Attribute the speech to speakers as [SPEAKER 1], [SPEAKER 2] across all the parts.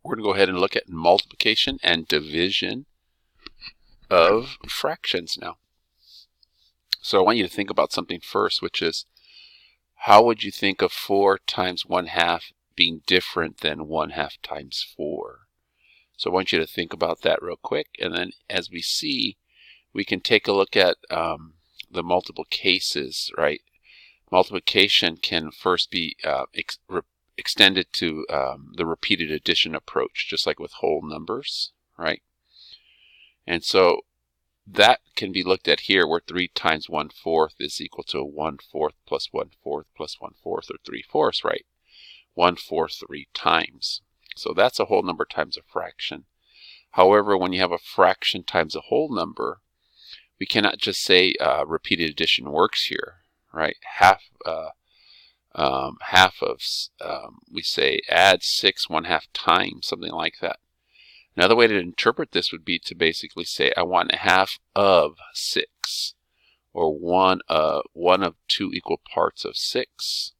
[SPEAKER 1] We're going to go ahead and look at multiplication and division of fractions now. So I want you to think about something first, which is, how would you think of 4 times 1/2 being different than 1/2 times 4? So I want you to think about that real quick, and then as we see, we can take a look at the multiple cases, right? Multiplication can first be extended to the repeated addition approach, just like with whole numbers, right? And so that can be looked at here, where 3 times 1/4 is equal to 1/4 plus 1/4 plus 1/4, or 3/4, right? 1/4 3 times. So that's a whole number times a fraction. However, when you have a fraction times a whole number, we cannot just say repeated addition works here, right? Half of, we say add 6 1/2 times, something like that. Another way to interpret this would be to basically say I want 1/2 of 6, or one of 2 equal parts of 6.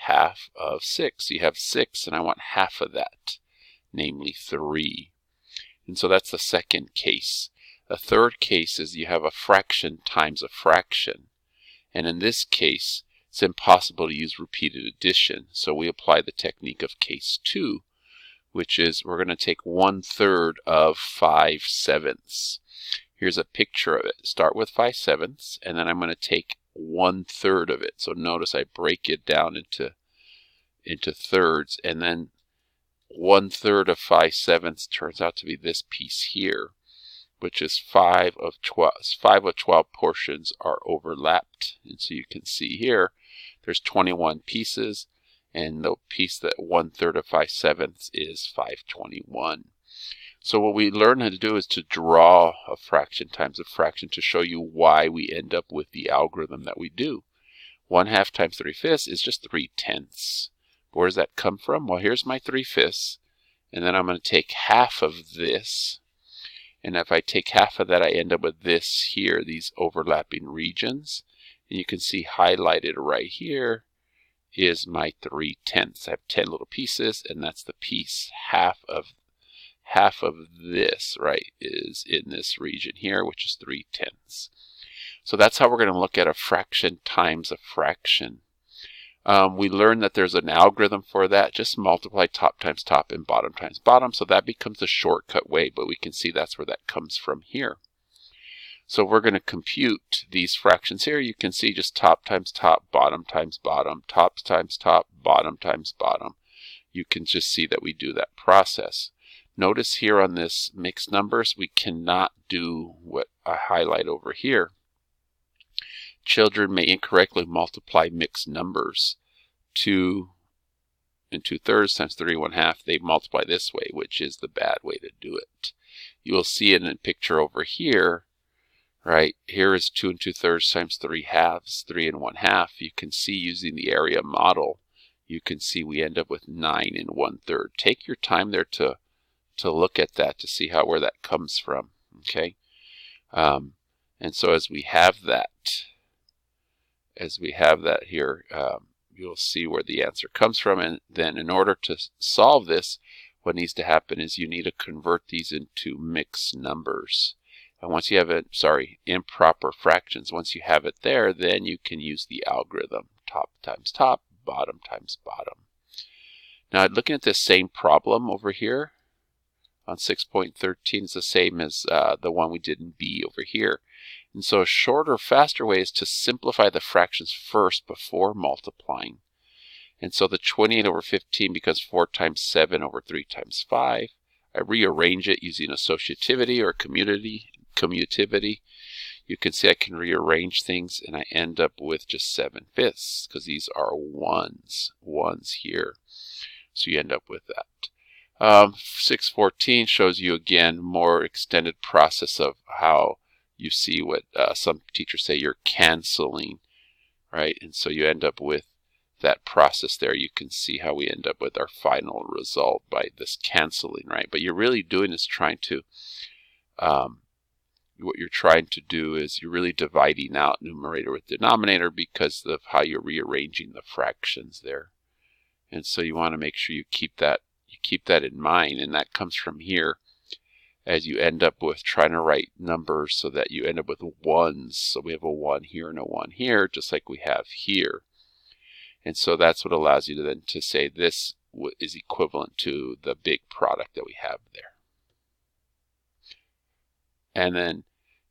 [SPEAKER 1] Half of 6. You have 6 and I want half of that, namely 3. And so that's the second case. A third case is you have a fraction times a fraction. And in this case, it's impossible to use repeated addition. So we apply the technique of case 2, which is we're going to take 1/3 of 5/7. Here's a picture of it. Start with 5/7, and then I'm going to take 1/3 of it. So notice I break it down into thirds, and then 1/3 of 5/7 turns out to be this piece here, which is 5 of 12. 5 of 12 portions are overlapped, and so you can see here there's 21 pieces, and the piece that 1/3 of 5/7 is 521. So what we learn how to do is to draw a fraction times a fraction to show you why we end up with the algorithm that we do. 1/2 times 3/5 is just 3/10. Where does that come from? Well, here's my 3/5, and then I'm going to take half of this, and if I take half of that, I end up with this here, these overlapping regions. And you can see highlighted right here is my 3/10. I have 10 little pieces, and that's the piece. Half of this, right, is in this region here, which is 3/10. So that's how we're going to look at a fraction times a fraction. We learned that there's an algorithm for that. Just multiply top times top and bottom times bottom. So that becomes a shortcut way, but we can see that's where that comes from here. So we're going to compute these fractions here. You can see just top times top, bottom times bottom, top times top, bottom times bottom. You can just see that we do that process. Notice here on this mixed numbers, we cannot do what I highlight over here. Children may incorrectly multiply mixed numbers. 2 and 2/3 times 3 1/2, they multiply this way, which is the bad way to do it. You will see it in a picture over here, right? Here is 2 and 2/3 times 3/2, 3 and 1/2. You can see using the area model, you can see we end up with 9 and 1/3. Take your time there to look at that to see where that comes from, okay? And so as we have that here, you'll see where the answer comes from. And then in order to solve this, what needs to happen is you need to convert these into mixed numbers. And once you have it, improper fractions, once you have it there, then you can use the algorithm, top times top, bottom times bottom. Now looking at this same problem over here on 6.13 is the same as the one we did in B over here. And so a shorter, faster way is to simplify the fractions first before multiplying. And so the 28 over 15 becomes 4 times 7 over 3 times 5. I rearrange it using associativity or commutativity. You can see I can rearrange things, and I end up with just 7/5 because these are ones here. So you end up with that. 6.14 shows you again more extended process of how you see what some teachers say you're canceling, right? And so you end up with that process there. You can see how we end up with our final result by this canceling, right? But you're really doing is trying to, what you're trying to do is you're really dividing out numerator with denominator because of how you're rearranging the fractions there. And so you want to make sure you keep that keep that in mind, and that comes from here as you end up with trying to write numbers so that you end up with ones. So we have a 1 here and a 1 here, just like we have here. And so that's what allows you to then to say this is equivalent to the big product that we have there. And then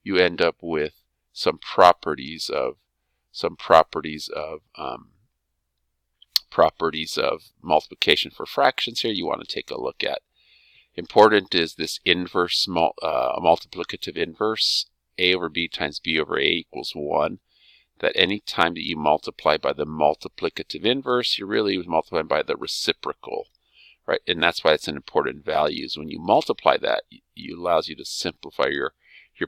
[SPEAKER 1] you end up with some properties of multiplication for fractions here you want to take a look at. Important is this inverse multiplicative inverse, a over b times b over a equals 1. That any time that you multiply by the multiplicative inverse, you're really multiplying by the reciprocal, right? And that's why it's an important value. Is when you multiply that, it allows you to simplify your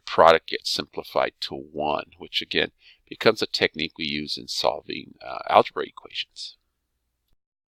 [SPEAKER 1] product gets simplified to 1, which again becomes a technique we use in solving algebra equations.